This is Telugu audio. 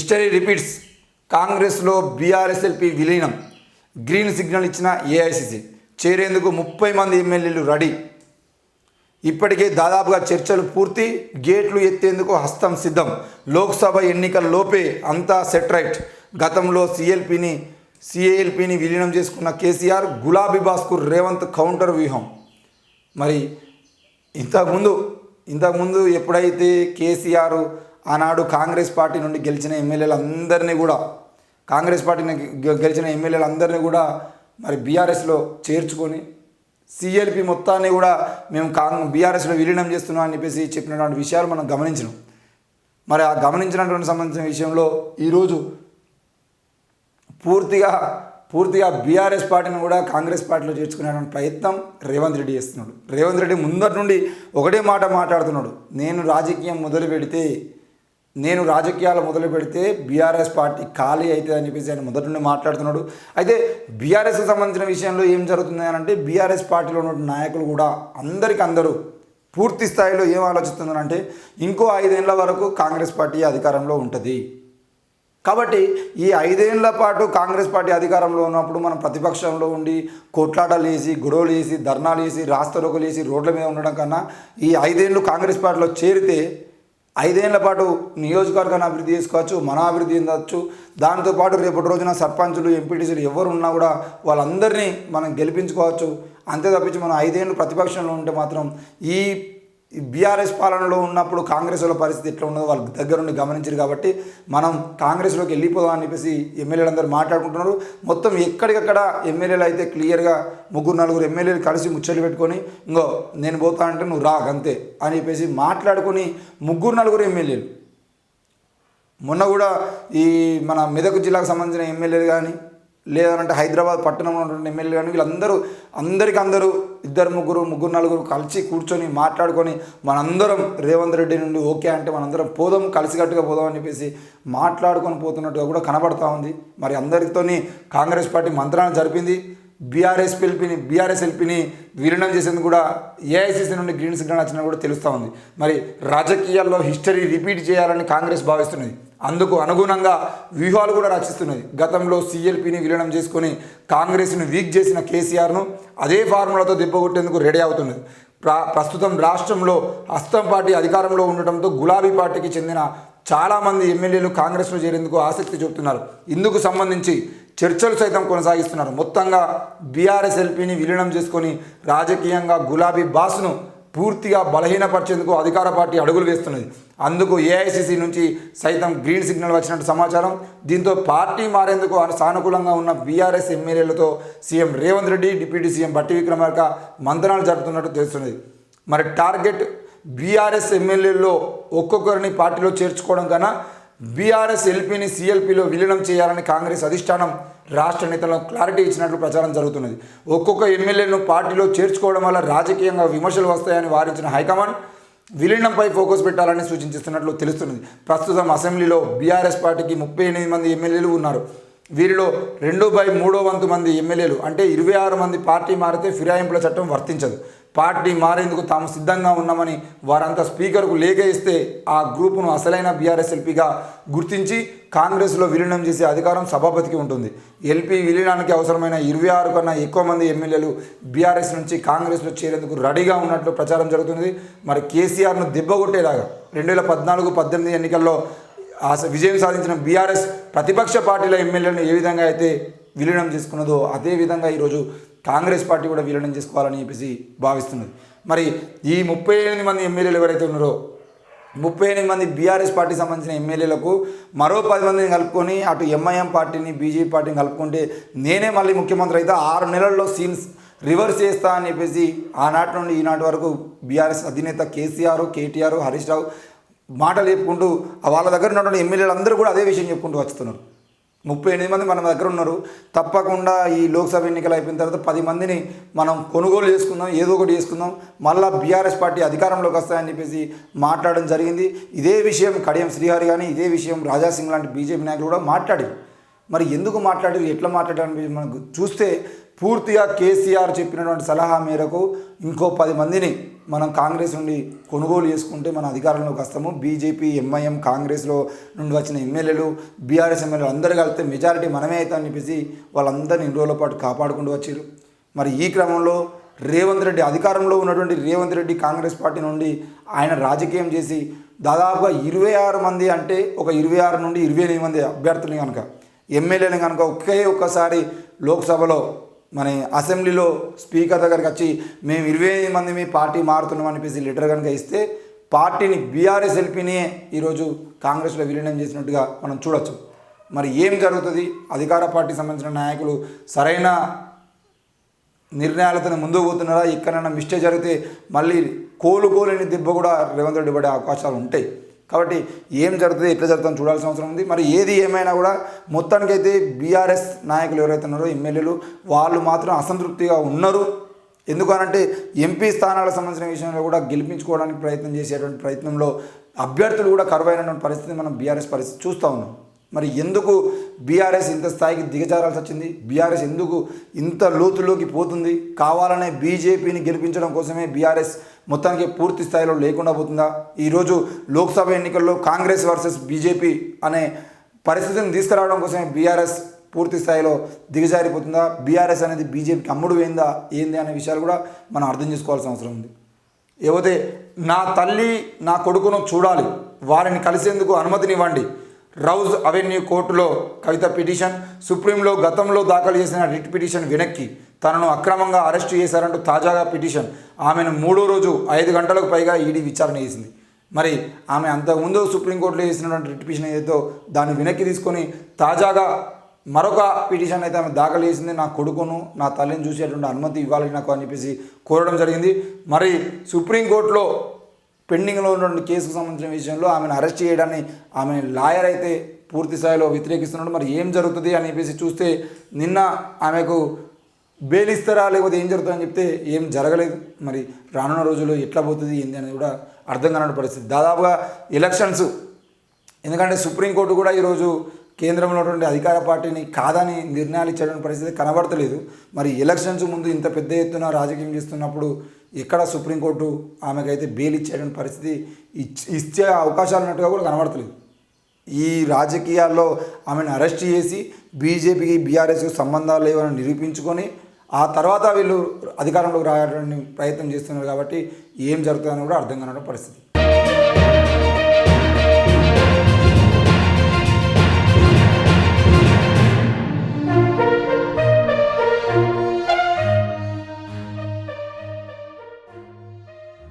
History repeats. కాంగ్రెస్లో బీఆర్ఎస్ఎల్పీ విలీనం. గ్రీన్ సిగ్నల్ ఇచ్చిన ఏఐసిసి. చేరేందుకు 30 మంది ఎమ్మెల్యేలు రెడీ. ఇప్పటికే దాదాపుగా చర్చలు పూర్తి. గేట్లు ఎత్తేందుకు హస్తం సిద్ధం. లోక్సభ ఎన్నికల్లోపే అంతా సెట్రైట్. గతంలో సిఏఎల్పిని విలీనం చేసుకున్న కేసీఆర్, గులాబీ బాస్కు రేవంత్ కౌంటర్ వ్యూహం. మరి ఇంతకుముందు ఎప్పుడైతే కేసీఆర్ ఆనాడు కాంగ్రెస్ పార్టీ నుండి గెలిచిన ఎమ్మెల్యేలందరినీ కూడా మరి బీఆర్ఎస్లో చేర్చుకొని సిఎల్పి మొత్తాన్ని కూడా మేము బీఆర్ఎస్లో విలీనం చేస్తున్నాం అని చెప్పినటువంటి విషయాలు మనం గమనించినాం. మరి ఆ గమనించినటువంటి సంబంధించిన విషయంలో ఈరోజు పూర్తిగా బీఆర్ఎస్ పార్టీని కూడా కాంగ్రెస్ పార్టీలో చేర్చుకునేటువంటి ప్రయత్నం రేవంత్ రెడ్డి చేస్తున్నాడు. రేవంత్ రెడ్డి ముందటి నుండి ఒకటే మాట మాట్లాడుతున్నాడు. నేను రాజకీయాలు మొదలు పెడితే బీఆర్ఎస్ పార్టీ ఖాళీ అవుతుంది అని ఆయన మొదటి నుండి మాట్లాడుతున్నాడు. అయితే బీఆర్ఎస్కి సంబంధించిన విషయంలో ఏం జరుగుతుంది అని అంటే, బీఆర్ఎస్ పార్టీలో ఉన్న నాయకులు కూడా అందరూ పూర్తి స్థాయిలో ఏం ఆలోచిస్తున్నారంటే, ఇంకో 5 ఏళ్ల వరకు కాంగ్రెస్ పార్టీ అధికారంలో ఉంటుంది కాబట్టి ఈ 5 ఏళ్ల పాటు కాంగ్రెస్ పార్టీ అధికారంలో ఉన్నప్పుడు మనం ప్రతిపక్షంలో ఉండి కొట్లాటలు వేసి, గొడవలు వేసి, ధర్నాలు వేసి, రాస్తారోకలు వేసి, రోడ్ల మీద ఉండడం కన్నా ఈ 5 ఏళ్ళు కాంగ్రెస్ పార్టీలో చేరితే 5 ఏళ్ల పాటు నియోజకవర్గాన్ని అభివృద్ధి చేసుకోవచ్చు, మన అభివృద్ధి చెందవచ్చు. దాంతోపాటు రేపటి రోజున సర్పంచులు, ఎంపీటీసీలు ఎవరు ఉన్నా కూడా వాళ్ళందరినీ మనం గెలిపించుకోవచ్చు. అంతే తప్పించి మనం 5 ఏళ్ళు ప్రతిపక్షంలో ఉంటే మాత్రం ఈ బీఆర్ఎస్ పాలనలో ఉన్నప్పుడు కాంగ్రెస్లో పరిస్థితి ఎట్లా ఉన్నదో వాళ్ళ దగ్గర నుండి గమనించారు. కాబట్టి మనం కాంగ్రెస్లోకి వెళ్ళిపోదాం అని ఎమ్మెల్యేలు అందరూ మాట్లాడుకుంటున్నారు. మొత్తం ఎక్కడికక్కడ ఎమ్మెల్యేలు అయితే క్లియర్గా 3-4 ఎమ్మెల్యేలు కలిసి ముచ్చట్లు పెట్టుకొని, ఇంకో నేను పోతా అంటే నువ్వు రా అంతే అని మాట్లాడుకొని 3-4 ఎమ్మెల్యేలు. మొన్న కూడా ఈ మన మెదక్ జిల్లాకు సంబంధించిన ఎమ్మెల్యేలు కానీ, లేదంటే హైదరాబాద్ పట్టణంలో ఉన్నటువంటి ఎమ్మెల్యేలు కానీ, వీళ్ళందరూ అందరూ 2-3-4 కలిసి కూర్చొని మాట్లాడుకొని మనందరం రేవంత్ రెడ్డి నుండి ఓకే అంటే మనందరం పోదాం, కలిసికట్టుగా పోదాం అని మాట్లాడుకొని పోతున్నట్టుగా కూడా కనబడతా ఉంది. మరి అందరితోని కాంగ్రెస్ పార్టీ మంత్రాన్ని జరిపింది. బీఆర్ఎస్ఎల్పిని విలీనం చేసేందుకు కూడా ఏఐసిసి నుండి గ్రీన్ సిగ్నల్ వచ్చినా కూడా తెలుస్తూ ఉంది. మరి రాజకీయాల్లో హిస్టరీ రిపీట్ చేయాలని కాంగ్రెస్ భావిస్తున్నది. అందుకు అనుగుణంగా వ్యూహాలు కూడా రచిస్తున్నది. గతంలో సిఎల్పిని విలీనం చేసుకొని కాంగ్రెస్ను వీక్ చేసిన కేసీఆర్ను అదే ఫార్ములాతో దెబ్బకొట్టేందుకు రెడీ అవుతున్నది. ప్రస్తుతం రాష్ట్రంలో హస్తం పార్టీ అధికారంలో ఉండటంతో గులాబీ పార్టీకి చెందిన చాలామంది ఎమ్మెల్యేలు కాంగ్రెస్లో చేరేందుకు ఆసక్తి చూపుతున్నారు. ఇందుకు సంబంధించి చర్చలు సైతం కొనసాగిస్తున్నారు. మొత్తంగా బీఆర్ఎస్ఎల్పిని విలీనం చేసుకొని రాజకీయంగా గులాబీ బాస్ను పూర్తిగా బలహీనపరిచేందుకు అధికార పార్టీ అడుగులు వేస్తున్నది. అందుకు ఏఐసిసి నుంచి సైతం గ్రీన్ సిగ్నల్ వచ్చినట్టు సమాచారం. దీంతో పార్టీ మారేందుకు సానుకూలంగా ఉన్న బీఆర్ఎస్ ఎమ్మెల్యేలతో CM Revanth Reddy, deputy CM బట్టి విక్రమార్క మంతనాలు జరుపుతున్నట్టు తెలుస్తున్నది. మరి టార్గెట్ బీఆర్ఎస్ ఎమ్మెల్యేల్లో ఒక్కొక్కరిని పార్టీలో చేర్చుకోవడం కన్నా బీఆర్ఎస్ఎల్పిని సిఎల్పిలో విలీనం చేయాలని కాంగ్రెస్ అధిష్టానం రాష్ట్ర నేతలకు క్లారిటీ ఇచ్చినట్లు ప్రచారం జరుగుతున్నది. ఒక్కొక్క ఎమ్మెల్యేను పార్టీలో చేర్చుకోవడం వల్ల రాజకీయంగా విమర్శలు వస్తాయని వారించిన హైకమాండ్ విలీనంపై ఫోకస్ పెట్టాలని సూచిస్తున్నట్లు తెలుస్తున్నది. ప్రస్తుతం అసెంబ్లీలో బీఆర్ఎస్ పార్టీకి 38 మంది ఎమ్మెల్యేలు ఉన్నారు. వీరిలో 2/3 మంది ఎమ్మెల్యేలు అంటే 26 మంది పార్టీ మారితే ఫిరాయింపుల చట్టం వర్తించదు. పార్టీ మారేందుకు తాము సిద్ధంగా ఉన్నామని వారంతా స్పీకర్కు లేఖ ఇస్తే ఆ గ్రూపును అసలైన బీఆర్ఎస్ఎల్పిగా గుర్తించి కాంగ్రెస్లో విలీనం చేసే అధికారం సభాపతికి ఉంటుంది. ఎల్పీ విలీనానికి అవసరమైన 26 కన్నా ఎక్కువ మంది ఎమ్మెల్యేలు బీఆర్ఎస్ నుంచి కాంగ్రెస్లో చేరేందుకు రెడీగా ఉన్నట్లు ప్రచారం జరుగుతున్నది. మరి కేసీఆర్ను దెబ్బగొట్టేలాగా 2014-18 ఎన్నికల్లో విజయం సాధించిన బీఆర్ఎస్ ప్రతిపక్ష పార్టీల ఎమ్మెల్యేలను ఏ విధంగా అయితే విలీనం చేసుకున్నదో అదే విధంగా ఈరోజు కాంగ్రెస్ పార్టీ కూడా విలీనం చేసుకోవాలని భావిస్తున్నది. మరి ఈ 38 మంది ఎమ్మెల్యేలు ఎవరైతే ఉన్నారో 38 మంది బీఆర్ఎస్ పార్టీకి సంబంధించిన ఎమ్మెల్యేలకు మరో 10 మందిని కలుపుకొని అటు ఎంఐఎం పార్టీని, బీజేపీ పార్టీని కలుపుకుంటే నేనే మళ్ళీ ముఖ్యమంత్రి అయితే 6 నెలల్లో సీన్స్ రివర్స్ చేస్తా అని ఆనాటి నుండి ఈనాటి వరకు బీఆర్ఎస్ అధినేత కేసీఆర్, కేటీఆర్, హరీష్ రావు మాటలు చెప్పుకుంటూ వాళ్ళ దగ్గర ఉన్నటువంటి ఎమ్మెల్యేలు అందరూ కూడా అదే విషయం చెప్పుకుంటూ వస్తున్నారు. 38 మంది మన దగ్గర ఉన్నారు. తప్పకుండా ఈ లోక్సభ ఎన్నికలు అయిపోయిన తర్వాత 10 మందిని మనం కొనుగోలు చేసుకుందాం, ఏదో ఒకటి చేసుకుందాం, మళ్ళీ బీఆర్ఎస్ పార్టీ అధికారంలోకి వస్తాయని మాట్లాడడం జరిగింది. ఇదే విషయం కడియం శ్రీహరి కానీ, ఇదే విషయం రాజాసింగ్ లాంటి బీజేపీ నాయకులు కూడా మాట్లాడారు. మరి ఎందుకు మాట్లాడారు, ఎట్లా మాట్లాడారని మనకు చూస్తే పూర్తిగా కేసీఆర్ చెప్పినటువంటి సలహా మేరకు ఇంకో 10 మందిని మనం కాంగ్రెస్ నుండి కొనుగోలు చేసుకుంటే మన అధికారంలోకి వస్తాము. బీజేపీ, ఎంఐఎం, కాంగ్రెస్లో నుండి వచ్చిన ఎమ్మెల్యేలు, బీఆర్ఎస్ ఎమ్మెల్యేలు అందరూ కలిస్తే మెజారిటీ మనమే అవుతామని చెప్పేసి వాళ్ళందరినీ ఇన్ని రోజుల పాటు కాపాడుకుంటూ వచ్చారు. మరి ఈ క్రమంలో రేవంత్ రెడ్డి, అధికారంలో ఉన్నటువంటి రేవంత్ రెడ్డి కాంగ్రెస్ పార్టీ నుండి ఆయన రాజకీయం చేసి దాదాపుగా 26 మంది, అంటే ఒక 26 నుండి 28 మంది అభ్యర్థులని కనుక, ఎమ్మెల్యేని కనుక ఒక్కసారి లోక్సభలో మన అసెంబ్లీలో స్పీకర్ దగ్గరికి వచ్చి మేము 25 మంది మీ పార్టీ మారుతున్నాం అనిపించి లెటర్ కనుక ఇస్తే పార్టీని బీఆర్ఎస్ ఎల్పీని ఈరోజు కాంగ్రెస్లో విలీనం చేసినట్టుగా మనం చూడొచ్చు. మరి ఏం జరుగుతుంది? అధికార పార్టీకి సంబంధించిన నాయకులు సరైన నిర్ణయాలతో ముందుకు పోతున్నారా? ఎక్కడైనా మిస్టేక్ జరిగితే మళ్ళీ కోలుకోలేని దెబ్బ కూడా రేవంత్ రెడ్డి పడే అవకాశాలు ఉంటాయి. కాబట్టి ఏం జరుగుతుంది, ఎట్లా జరుగుతుందని చూడాల్సిన అవసరం ఉంది. మరి ఏది ఏమైనా కూడా మొత్తానికైతే బీఆర్ఎస్ నాయకులు ఎవరైతే ఉన్నారో, ఎమ్మెల్యేలు, వాళ్ళు మాత్రం అసంతృప్తిగా ఉన్నారు. ఎందుకనంటే ఎంపీ స్థానాలకు సంబంధించిన విషయంలో కూడా గెలిపించుకోవడానికి ప్రయత్నం చేసేటువంటి ప్రయత్నంలో అభ్యర్థులు కూడా కరువైనటువంటి పరిస్థితి మనం బీఆర్ఎస్ పరిస్థితి చూస్తూ ఉన్నాం. మరి ఎందుకు బీఆర్ఎస్ ఇంత స్థాయికి దిగజారాల్సి వచ్చింది? బీఆర్ఎస్ ఎందుకు ఇంత లోతులోకి పోతుంది? కావాలనే బీజేపీని గెలిపించడం కోసమే బీఆర్ఎస్ మొత్తానికి పూర్తి స్థాయిలో లేకుండా పోతుందా? ఈరోజు లోక్సభ ఎన్నికల్లో కాంగ్రెస్ వర్సెస్ బీజేపీ అనే పరిస్థితిని తీసుకురావడం కోసమే బీఆర్ఎస్ పూర్తి స్థాయిలో దిగజారిపోతుందా? బీఆర్ఎస్ అనేది బీజేపీకి అమ్ముడు పోయిందా ఏంది అనే విషయాలు కూడా మనం అర్థం చేసుకోవాల్సిన అవసరం ఉంది. ఏవైతే నా తల్లి నా కొడుకును చూడాలి, వారిని కలిసేందుకు అనుమతినివ్వండి. రౌజ్ అవెన్యూ కోర్టులో కవిత పిటిషన్. సుప్రీంలో గతంలో దాఖలు చేసిన రిట్ పిటిషన్ వెనక్కి. తనను అక్రమంగా అరెస్టు చేశారంటూ తాజాగా పిటిషన్. ఆమెను 3వ రోజు 5 గంటలకు పైగా ఈడీ విచారణ చేసింది. మరి ఆమె అంతకుముందు సుప్రీంకోర్టులో చేసినటువంటి రిట్ పిటిషన్ ఏదైతే దాన్ని వెనక్కి తీసుకొని తాజాగా మరొక పిటిషన్ అయితే ఆమె దాఖలు చేసింది. నా కొడుకును నా తల్లిని చూసేటువంటి అనుమతి ఇవ్వాలి నాకు అని చెప్పేసి కోరడం జరిగింది. మరి సుప్రీంకోర్టులో పెండింగ్లో ఉన్నటువంటి కేసుకు సంబంధించిన విషయంలో ఆమెను అరెస్ట్ చేయడాన్ని ఆమె లాయర్ అయితే పూర్తి స్థాయిలో వ్యతిరేకిస్తున్నాడు. మరి ఏం జరుగుతుంది అని చెప్పేసి చూస్తే నిన్న ఆమెకు బెయిల్ ఇస్తారా లేకపోతే ఏం జరుగుతుందని చెప్తే ఏం జరగలేదు. మరి రానున్న రోజుల్లో ఎట్లా పోతుంది ఏంది అనేది కూడా అర్థం కాని పరిస్థితి. దాదాపుగా ఎలక్షన్స్, ఎందుకంటే సుప్రీంకోర్టు కూడా ఈరోజు కేంద్రంలో ఉన్నటువంటి అధికార పార్టీని కాదని నిర్ణయాలు ఇచ్చేటువంటి పరిస్థితి కనబడతలేదు. మరి ఎలక్షన్స్ ముందు ఇంత పెద్ద ఎత్తున రాజకీయం చేస్తున్నప్పుడు ఎక్కడ సుప్రీంకోర్టు ఆమెకైతే బెయిల్ ఇచ్చేటువంటి పరిస్థితి ఇచ్చే అవకాశాలు ఉన్నట్టుగా కూడా కనబడతలేదు. ఈ రాజకీయాల్లో ఆమెను అరెస్ట్ చేసి బీజేపీకి బీఆర్ఎస్కి సంబంధాలు లేవని నిరూపించుకొని ఆ తర్వాత వీళ్ళు అధికారంలోకి రావడానికి ప్రయత్నం చేస్తున్నారు. కాబట్టి ఏం జరుగుతుందని కూడా అర్థం కాని పరిస్థితి.